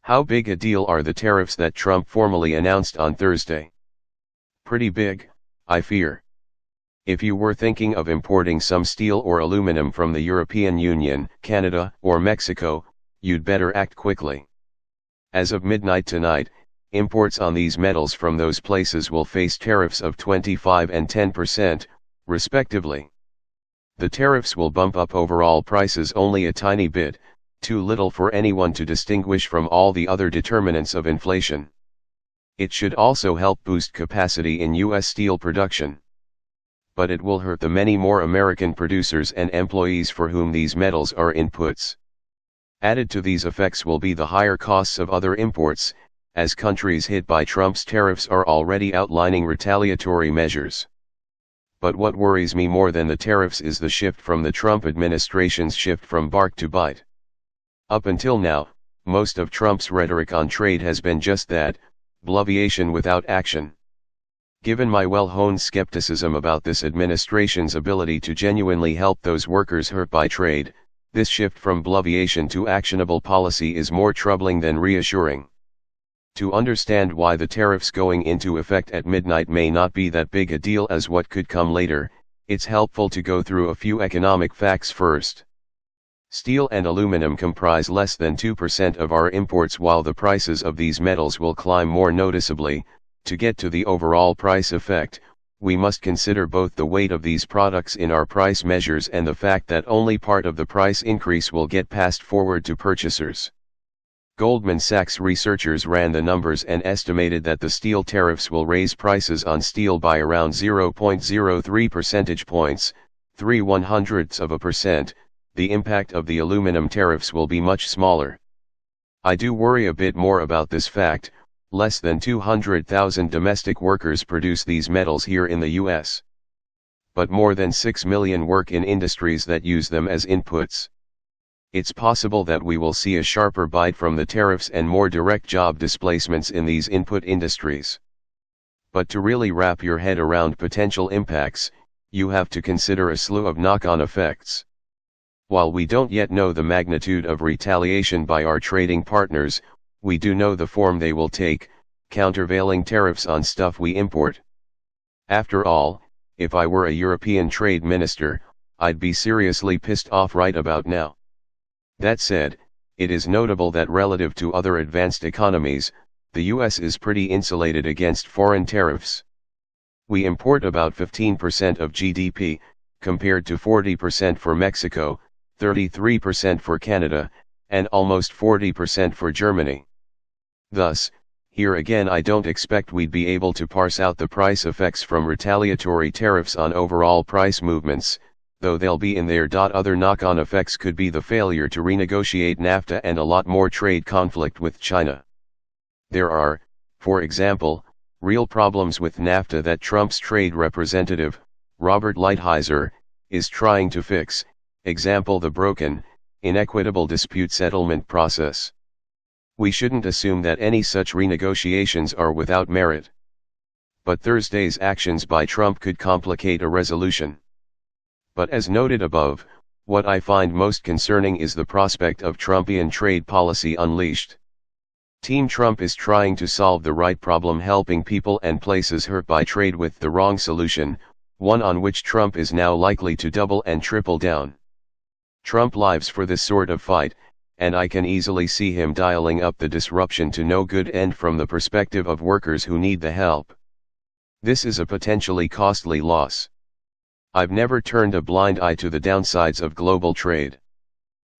How big a deal are the tariffs that Trump formally announced on Thursday? Pretty big, I fear. If you were thinking of importing some steel or aluminum from the European Union, Canada, or Mexico, you'd better act quickly. As of midnight tonight, imports on these metals from those places will face tariffs of 25% and 10%, respectively. The tariffs will bump up overall prices only a tiny bit, too little for anyone to distinguish from all the other determinants of inflation. It should also help boost capacity in U.S. steel production. But it will hurt the many more American producers and employees for whom these metals are inputs. Added to these effects will be the higher costs of other imports, as countries hit by Trump's tariffs are already outlining retaliatory measures. But what worries me more than the tariffs is the shift from the Trump administration's shift from bark to bite. Up until now, most of Trump's rhetoric on trade has been just that, bloviation without action. Given my well-honed skepticism about this administration's ability to genuinely help those workers hurt by trade, this shift from bloviation to actionable policy is more troubling than reassuring. To understand why the tariffs going into effect at midnight may not be that big a deal as what could come later, it's helpful to go through a few economic facts first. Steel and aluminum comprise less than 2% of our imports, while the prices of these metals will climb more noticeably. To get to the overall price effect, we must consider both the weight of these products in our price measures and the fact that only part of the price increase will get passed forward to purchasers. Goldman Sachs researchers ran the numbers and estimated that the steel tariffs will raise prices on steel by around 0.03 percentage points, 0.03%. The impact of the aluminum tariffs will be much smaller. I do worry a bit more about this fact. Less than 200,000 domestic workers produce these metals here in the US. But more than 6 million work in industries that use them as inputs. It's possible that we will see a sharper bite from the tariffs and more direct job displacements in these input industries. But to really wrap your head around potential impacts, you have to consider a slew of knock-on effects. While we don't yet know the magnitude of retaliation by our trading partners, we do know the form they will take: countervailing tariffs on stuff we import. After all, if I were a European trade minister, I'd be seriously pissed off right about now. That said, it is notable that relative to other advanced economies, the US is pretty insulated against foreign tariffs. We import about 15% of GDP, compared to 40% for Mexico, 33% for Canada, and almost 40% for Germany. Thus, here again I don't expect we'd be able to parse out the price effects from retaliatory tariffs on overall price movements, though they'll be in there. Other knock-on effects could be the failure to renegotiate NAFTA and a lot more trade conflict with China. There are, for example, real problems with NAFTA that Trump's trade representative, Robert Lighthizer, is trying to fix, example the broken, inequitable dispute settlement process. We shouldn't assume that any such renegotiations are without merit. But Thursday's actions by Trump could complicate a resolution. But as noted above, what I find most concerning is the prospect of Trumpian trade policy unleashed. Team Trump is trying to solve the right problem, helping people and places hurt by trade, with the wrong solution, one on which Trump is now likely to double and triple down. Trump lives for this sort of fight, and I can easily see him dialing up the disruption to no good end from the perspective of workers who need the help. This is a potentially costly loss. I've never turned a blind eye to the downsides of global trade.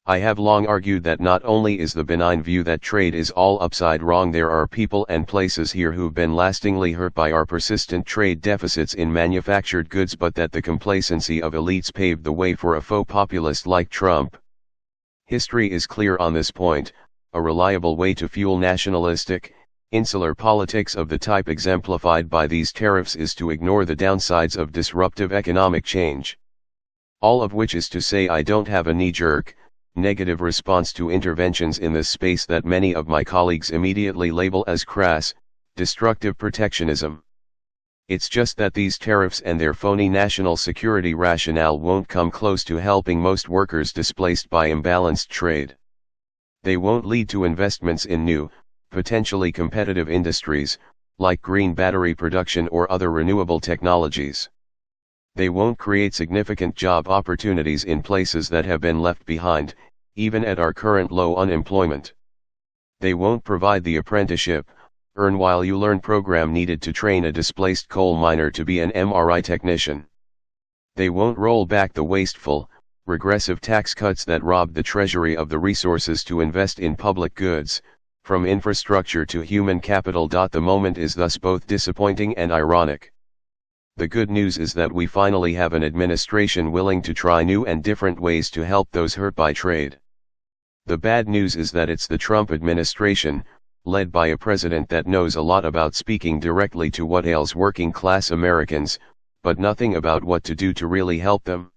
I have long argued that not only is the benign view that trade is all upside wrong, there are people and places here who've been lastingly hurt by our persistent trade deficits in manufactured goods, but that the complacency of elites paved the way for a faux populist like Trump. History is clear on this point. A reliable way to fuel nationalistic, insular politics of the type exemplified by these tariffs is to ignore the downsides of disruptive economic change. All of which is to say, I don't have a knee-jerk, negative response to interventions in this space that many of my colleagues immediately label as crass, destructive protectionism. It's just that these tariffs and their phony national security rationale won't come close to helping most workers displaced by imbalanced trade. They won't lead to investments in new, potentially competitive industries, like green battery production or other renewable technologies. They won't create significant job opportunities in places that have been left behind, even at our current low unemployment. They won't provide the apprenticeship, earn while you learn program needed to train a displaced coal miner to be an MRI technician. They won't roll back the wasteful, regressive tax cuts that rob the treasury of the resources to invest in public goods, from infrastructure to human capital. The moment is thus both disappointing and ironic. The good news is that we finally have an administration willing to try new and different ways to help those hurt by trade. The bad news is that it's the Trump administration, led by a president that knows a lot about speaking directly to what ails working class Americans, but nothing about what to do to really help them.